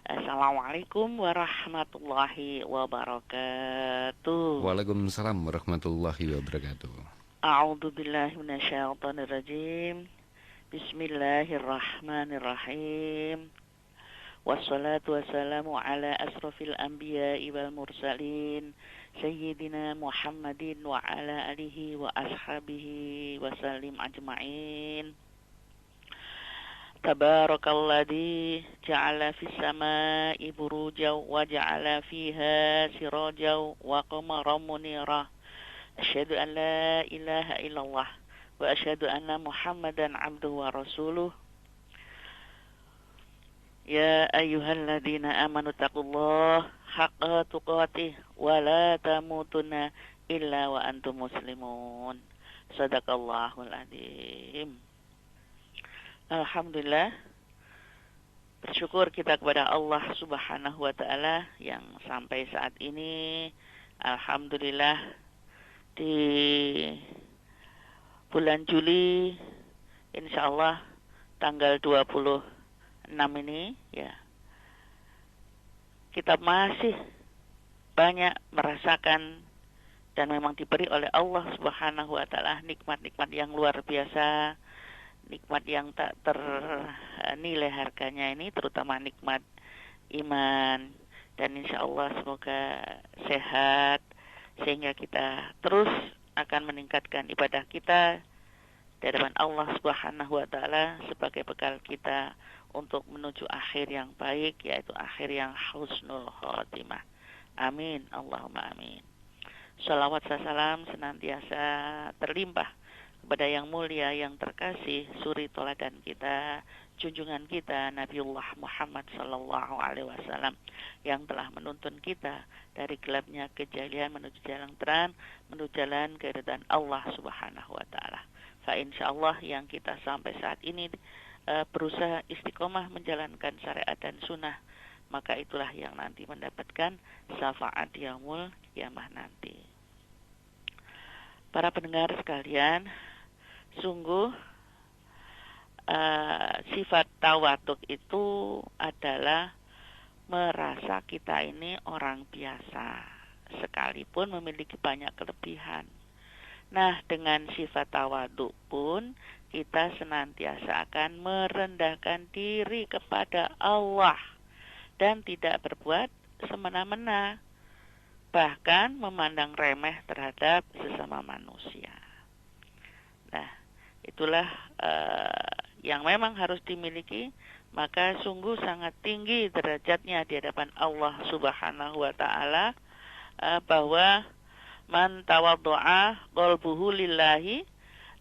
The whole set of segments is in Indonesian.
Assalamualaikum warahmatullahi wabarakatuh. Waalaikumsalam warahmatullahi wabarakatuh. A'udzu billahi minasyaitonir rajim. Bismillahirrahmanirrahim. Wassalatu wassalamu ala asrofil anbiya'i wal mursalin Sayyidina Muhammadin wa ala alihi wa ashabihi wa sallim ajma'in. Tabarakalladzi ja'ala fis sama'i burujan wa ja'ala fiha sirajan wa qamaran munira. Asyhadu an la ilaha illallah wa asyhadu anna Muhammadan abduhu wa rasuluh. Ya ayyuhalladzina amanu taqullaha haqqa tuqatih wa la tamutunna illa wa antum muslimun. Sadaqallahul adzim. Alhamdulillah, bersyukur kita kepada Allah Subhanahu wa taala yang sampai saat ini alhamdulillah di bulan Juli insyaallah tanggal 26 ini ya kita masih banyak merasakan dan memang diberi oleh Allah Subhanahu wa taala nikmat-nikmat yang luar biasa, nikmat yang tak ternilai harganya ini, terutama nikmat iman, dan insya Allah semoga sehat sehingga kita terus akan meningkatkan ibadah kita di hadapan Allah Subhanahu wa taala sebagai bekal kita untuk menuju akhir yang baik, yaitu akhir yang husnul khotimah. Amin, Allahumma amin. Shalawat salam senantiasa terlimpah kepada yang mulia, yang terkasih, suri toladan kita, junjungan kita Nabiullah Muhammad sallallahu alaihi wasallam yang telah menuntun kita dari gelapnya kejahilian menuju jalan terang, menuju jalan keridhaan Allah Subhanahu wa taala. Fa insyaallah yang kita sampai saat ini berusaha istiqomah menjalankan syariat dan sunnah, maka itulah yang nanti mendapatkan syafaat yaumul qiyamah nanti. Para pendengar sekalian, sungguh sifat tawaduk itu adalah merasa kita ini orang biasa sekalipun memiliki banyak kelebihan. Nah, dengan sifat tawaduk pun kita senantiasa akan merendahkan diri kepada Allah dan tidak berbuat semena-mena, bahkan memandang remeh terhadap sesama manusia. Nah, itulah yang memang harus dimiliki, maka sungguh sangat tinggi derajatnya di hadapan Allah Subhanahu wa taala, bahwa man tawaddu'a qalbuhu lillahi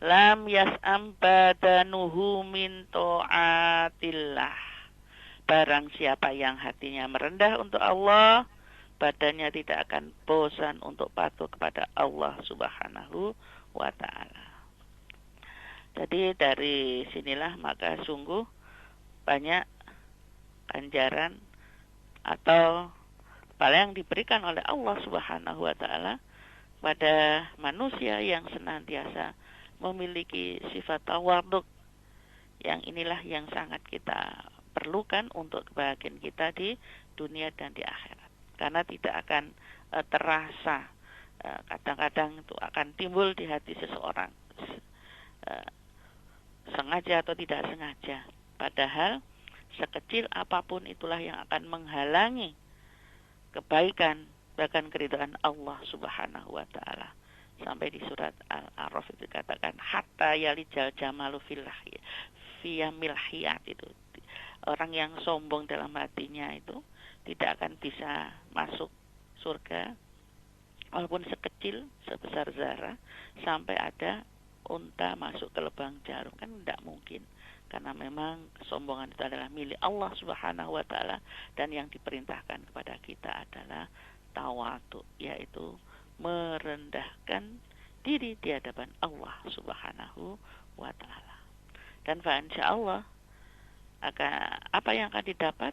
lam yas'am badanuhu min ta'atillah. Barang siapa yang hatinya merendah untuk Allah, badannya tidak akan bosan untuk patuh kepada Allah Subhanahu wa taala. Jadi dari sinilah maka sungguh banyak ganjaran atau pahala yang diberikan oleh Allah Subhanahu wa taala pada manusia yang senantiasa memiliki sifat tawaduk, yang inilah yang sangat kita perlukan untuk kebahagiaan kita di dunia dan di akhirat. Karena tidak akan terasa, kadang-kadang itu akan timbul di hati seseorang, sengaja atau tidak sengaja. Padahal sekecil apapun itulah yang akan menghalangi kebaikan bahkan keridhaan Allah Subhanahu wa taala. Sampai di surat Al-A'raf itu dikatakan hatta yalijal jamalu fiyamil hiyat, itu orang yang sombong dalam hatinya itu tidak akan bisa masuk surga walaupun sekecil sebesar zarah, sampai ada unta masuk ke lubang jarum, kan tidak mungkin, karena memang kesombongan itu adalah milik Allah Subhanahu wa taala, dan yang diperintahkan kepada kita adalah tawadhu, yaitu merendahkan diri di hadapan Allah Subhanahu wa taala. Dan fa insyaallah apa yang akan didapat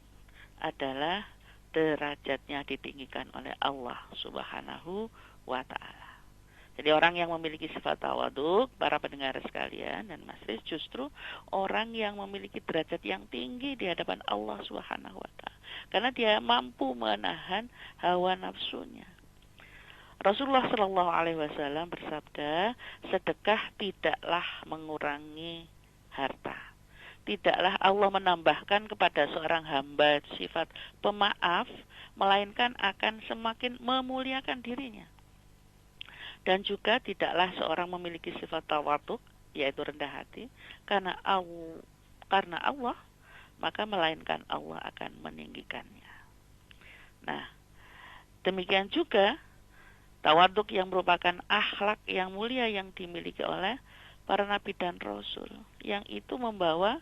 adalah derajatnya ditinggikan oleh Allah Subhanahu wa taala. Jadi orang yang memiliki sifat tawaduk, para pendengar sekalian dan masris, justru orang yang memiliki derajat yang tinggi di hadapan Allah Subhanahu wa taala. karena dia mampu menahan hawa nafsunya. Rasulullah Shallallahu Alaihi Wasallam bersabda, sedekah tidaklah mengurangi harta. Tidaklah Allah menambahkan kepada seorang hamba sifat pemaaf, melainkan akan semakin memuliakan dirinya. Dan juga tidaklah seorang memiliki sifat tawadhu, yaitu rendah hati, karena Allah, maka melainkan Allah akan meninggikannya. Nah, demikian juga tawadhu yang merupakan akhlak yang mulia yang dimiliki oleh para nabi dan rasul, yang itu membawa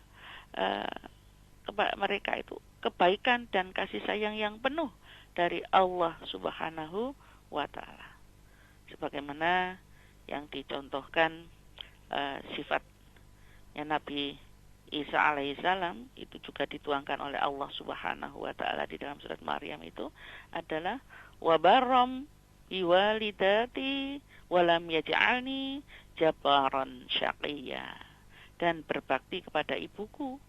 mereka itu kebaikan dan kasih sayang yang penuh dari Allah Subhanahu wa Ta'ala. Sebagaimana yang dicontohkan sifatnya Nabi Isa alaihissalam, itu juga dituangkan oleh Allah Subhanahu wa Ta'ala di dalam surat Maryam, itu adalah wabarram biwalidati walam yaj'alni jabbaran syaqiyya, dan berbakti kepada ibuku,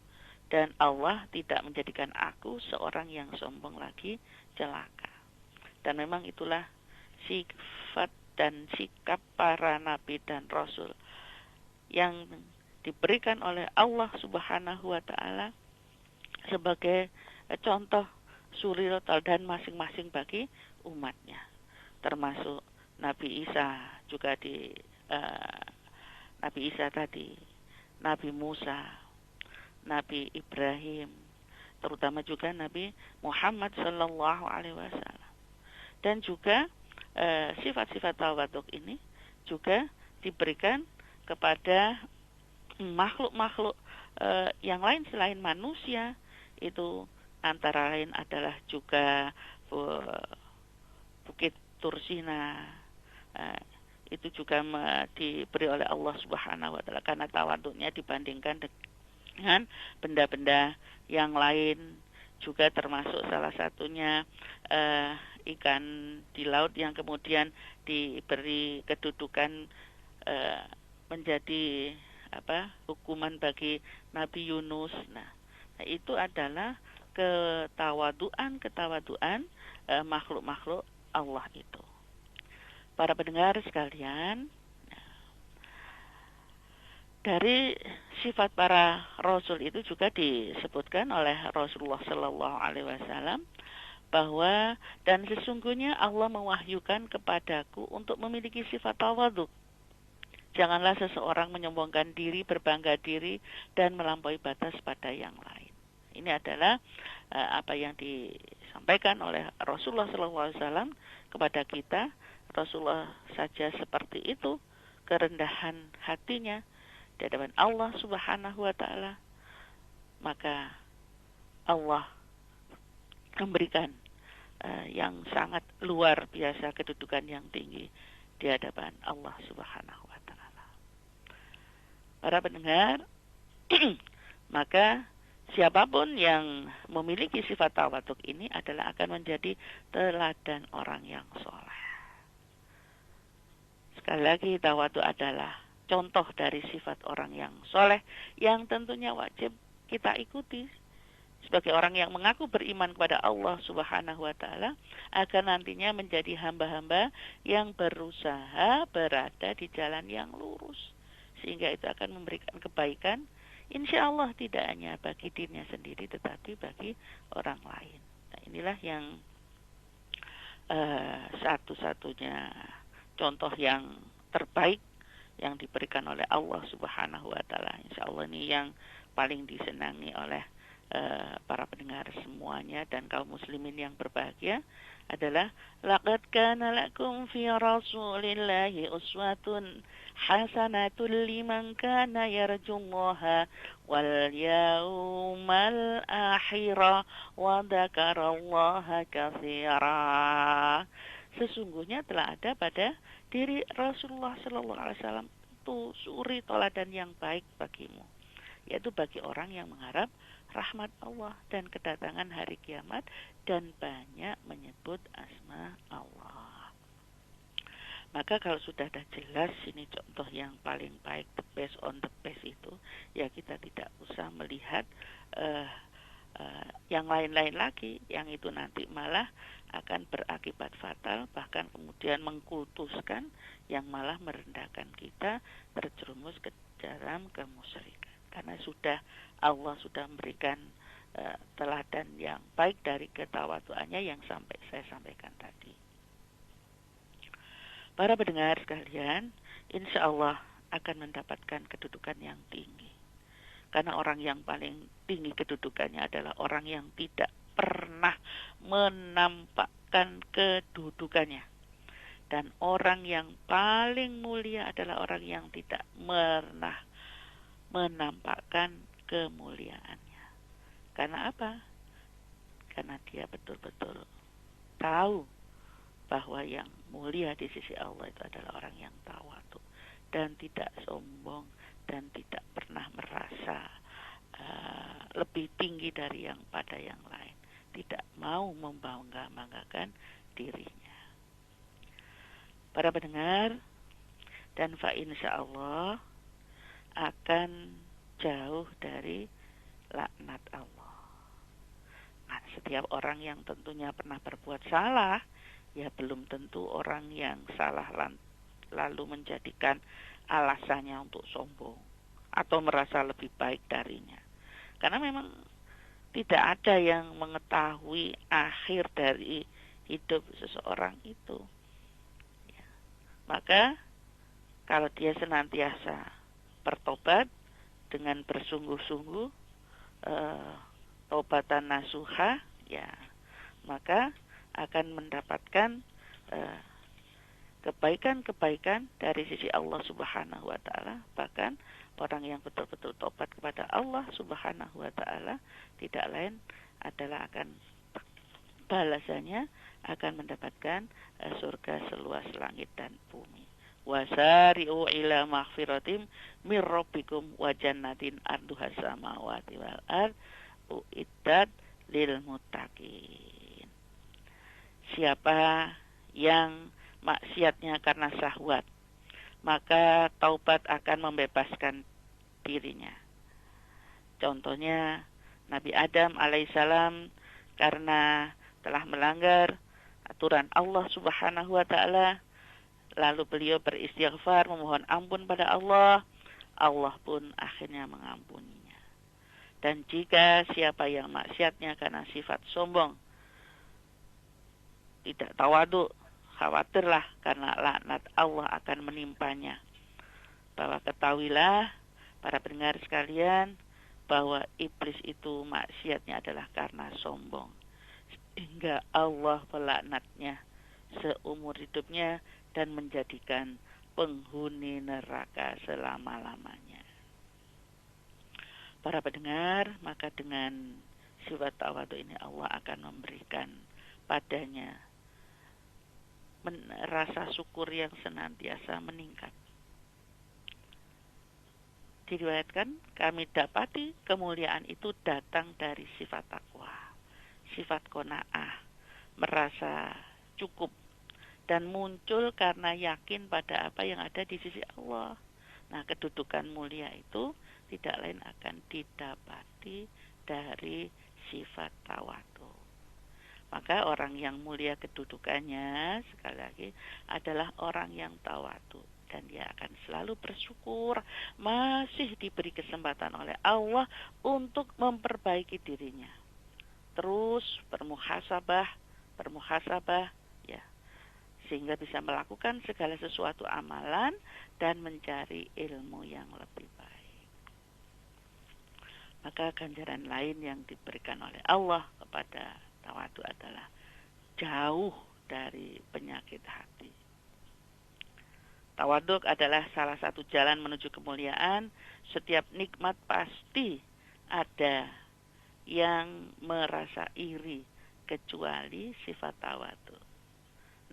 dan Allah tidak menjadikan aku seorang yang sombong lagi celaka. Dan memang itulah sifat dan sikap para nabi dan rasul yang diberikan oleh Allah Subhanahu wa Ta'ala sebagai contoh suri teladan masing-masing bagi umatnya. Termasuk Nabi Isa juga Nabi Isa tadi, Nabi Musa, Nabi Ibrahim, terutama juga Nabi Muhammad Sallallahu Alaihi Wasallam. Dan juga sifat-sifat tawadhu ini juga diberikan kepada makhluk-makhluk yang lain selain manusia. Itu antara lain adalah juga Bukit Tursina, itu juga diberi oleh Allah Subhanahu wa Ta'ala karena tawadhunya dibandingkan dengan benda-benda yang lain. Juga termasuk salah satunya ikan di laut yang kemudian diberi kedudukan menjadi hukuman bagi Nabi Yunus. Nah, itu adalah ketawaduan makhluk-makhluk Allah itu. Para pendengar sekalian, dari sifat para rasul itu juga disebutkan oleh Rasulullah Shallallahu Alaihi Wasallam bahwa dan sesungguhnya Allah mewahyukan kepadaku untuk memiliki sifat tawadhu. Janganlah seseorang menyombongkan diri, berbangga diri, dan melampaui batas pada yang lain. Ini adalah apa yang disampaikan oleh Rasulullah SAW kepada kita. Rasulullah saja seperti itu, kerendahan hatinya di hadapan Allah Subhanahu wa Ta'ala. Maka Allah memberikan yang sangat luar biasa, kedudukan yang tinggi di hadapan Allah Subhanahu wa Ta'ala. Para pendengar, maka siapapun yang memiliki sifat tawadhu ini adalah akan menjadi teladan orang yang soleh. Sekali lagi, tawadhu adalah contoh dari sifat orang yang soleh yang tentunya wajib kita ikuti sebagai orang yang mengaku beriman kepada Allah Subhanahu wa Ta'ala, akan nantinya menjadi hamba-hamba yang berusaha berada di jalan yang lurus, sehingga itu akan memberikan kebaikan, insya Allah tidak hanya bagi dirinya sendiri tetapi bagi orang lain. Nah, inilah yang satu-satunya contoh yang terbaik yang diberikan oleh Allah Subhanahu wa Ta'ala. Insya Allah ini yang paling disenangi oleh para pendengar semuanya dan kaum muslimin yang berbahagia adalah laqad kana lakum fi rasulillahi uswatun hasanatun liman kana yarjullaha wal yawmal akhira wa dzakarallaha katsira. Sesungguhnya telah ada pada diri Rasulullah sallallahu alaihi wasallam itu suri teladan yang baik bagimu, yaitu bagi orang yang mengharap rahmat Allah dan kedatangan hari kiamat dan banyak menyebut asma Allah. Maka kalau sudah ada jelas ini contoh yang paling baik, the best on the best itu, ya kita tidak usah melihat yang lain-lain lagi, yang itu nanti malah akan berakibat fatal, bahkan kemudian mengkultuskan, yang malah merendahkan kita, terjerumus ke dalam kemusyrikan. Karena Allah sudah memberikan teladan yang baik dari ketawaduannya yang saya sampaikan tadi. Para pendengar sekalian, insya Allah akan mendapatkan kedudukan yang tinggi. Karena orang yang paling tinggi kedudukannya adalah orang yang tidak pernah menampakkan kedudukannya. Dan orang yang paling mulia adalah orang yang tidak pernah menampakkan kemuliaannya. Karena apa? Karena dia betul-betul tahu bahwa yang mulia di sisi Allah itu adalah orang yang tawadu dan tidak sombong dan tidak pernah merasa lebih tinggi dari yang pada yang lain, tidak mau membanggakan dirinya. Para pendengar, dan insya Allah akan jauh dari laknat Allah. Nah, setiap orang yang tentunya pernah berbuat salah, ya belum tentu orang yang salah lalu menjadikan alasannya untuk sombong atau merasa lebih baik darinya. Karena memang tidak ada yang mengetahui akhir dari hidup seseorang itu. Ya. Maka kalau dia senantiasa bertobat dengan bersungguh-sungguh, taubatan nasuha, ya, maka akan mendapatkan kebaikan-kebaikan dari sisi Allah Subhanahu wa taala. Bahkan orang yang betul-betul tobat kepada Allah Subhanahu wa taala tidak lain adalah akan balasannya akan mendapatkan surga seluas langit dan bumi. Wasari'u ila maghfiratim mir rabbikum wa jannatin arduhas samawati wal ard uiddat lil muttaqin. Siapa yang maksiatnya karena syahwat, maka taubat akan membebaskan dirinya. Contohnya Nabi Adam alaihissalam karena telah melanggar aturan Allah Subhanahu wa taala, lalu beliau beristighfar memohon ampun pada Allah, Allah pun akhirnya mengampuninya. Dan jika siapa yang maksiatnya karena sifat sombong, tidak tawadu, khawatirlah karena laknat Allah akan menimpanya. Bahwa ketahuilah para pendengar sekalian bahwa iblis itu maksiatnya adalah karena sombong, sehingga Allah melaknatnya seumur hidupnya dan menjadikan penghuni neraka selama-lamanya. Para pendengar, maka dengan sifat tawadu ini Allah akan memberikan padanya rasa syukur yang senantiasa meningkat. Diriwayatkan, kami dapati kemuliaan itu datang dari sifat takwa, sifat qanaah, merasa cukup, dan muncul karena yakin pada apa yang ada di sisi Allah. Nah, kedudukan mulia itu tidak lain akan didapati dari sifat tawadu. Maka orang yang mulia kedudukannya, sekali lagi, adalah orang yang tawadu. Dan dia akan selalu bersyukur masih diberi kesempatan oleh Allah untuk memperbaiki dirinya. Terus bermuhasabah, ya, sehingga bisa melakukan segala sesuatu amalan dan mencari ilmu yang lebih baik. Maka ganjaran lain yang diberikan oleh Allah kepada tawadu adalah jauh dari penyakit hati. Tawaduk adalah salah satu jalan menuju kemuliaan. Setiap nikmat pasti ada yang merasa iri kecuali sifat tawadu.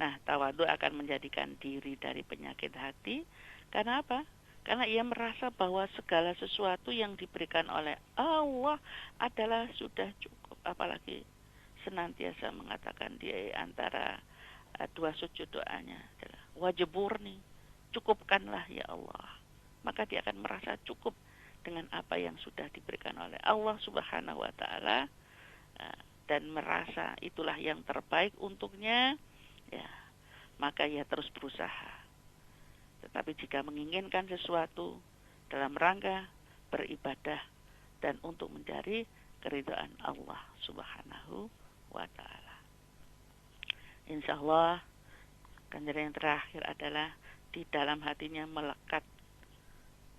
Nah, tawadu akan menjadikan diri dari penyakit hati. Karena apa? Karena ia merasa bahwa segala sesuatu yang diberikan oleh Allah adalah sudah cukup. Apalagi senantiasa mengatakan di antara dua sujud doanya adalah wajiburni, cukupkanlah ya Allah. Maka dia akan merasa cukup dengan apa yang sudah diberikan oleh Allah Subhanahu wa taala, dan merasa itulah yang terbaik untuknya, ya, maka ia terus berusaha. Tetapi jika menginginkan sesuatu dalam rangka beribadah dan untuk mencari keridhaan Allah Subhanahu wa ta'ala, insya Allah ganjaran yang terakhir adalah di dalam hatinya melekat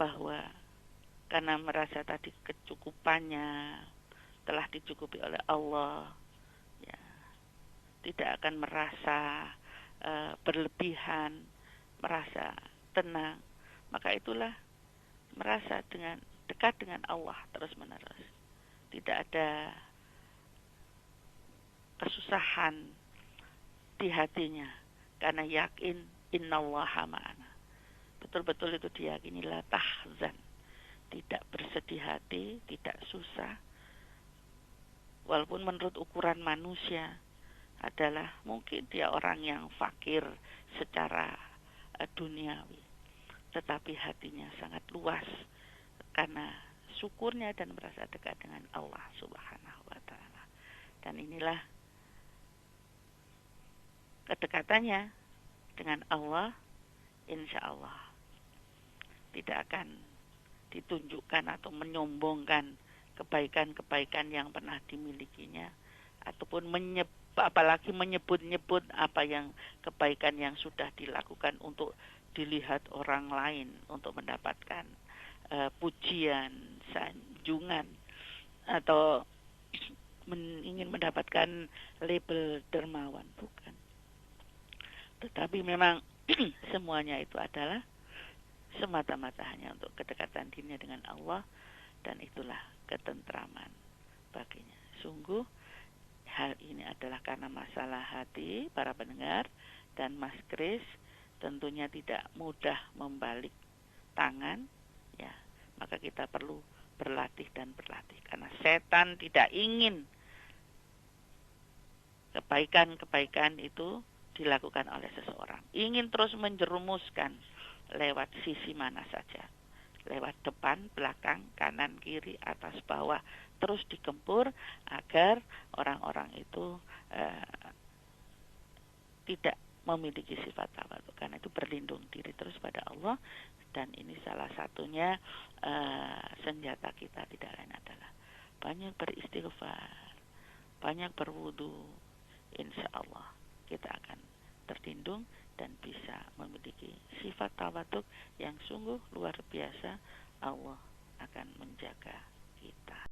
bahwa karena merasa tadi kecukupannya telah dicukupi oleh Allah, ya, tidak akan merasa berlebihan, merasa tenang, maka itulah merasa dekat dengan Allah terus menerus. Tidak ada kesusahan di hatinya karena yakin innallaha ma'ana. Betul-betul itu diyakini, la tahzan, tidak bersedih hati, tidak susah. Walaupun menurut ukuran manusia adalah mungkin dia orang yang fakir secara duniawi, tetapi hatinya sangat luas karena syukurnya dan merasa dekat dengan Allah Subhanahu wa ta'ala. Dan inilah kedekatannya dengan Allah, insya Allah tidak akan ditunjukkan atau menyombongkan kebaikan-kebaikan yang pernah dimilikinya, ataupun apalagi menyebut-nyebut apa yang kebaikan yang sudah dilakukan untuk dilihat orang lain, untuk mendapatkan pujian, sanjungan, atau ingin mendapatkan label dermawan, bukan. Tetapi memang semuanya itu adalah semata-mata hanya untuk kedekatan dirinya dengan Allah, dan itulah ketentraman baginya. Sungguh hal ini adalah karena masalah hati para pendengar, dan Mas Kris tentunya tidak mudah membalik tangan, ya, maka kita perlu berlatih dan berlatih, karena setan tidak ingin kebaikan-kebaikan itu dilakukan oleh seseorang, ingin terus menjerumuskan lewat sisi mana saja, lewat depan, belakang, kanan, kiri, atas, bawah, terus digempur agar orang-orang itu tidak memiliki sifat tawadhu. Karena itu berlindung diri terus pada Allah, dan ini salah satunya senjata kita tidak lain adalah banyak beristighfar, banyak berwudu. Insya Allah kita akan terlindung dan bisa memiliki sifat tawadhu yang sungguh luar biasa. Allah akan menjaga kita.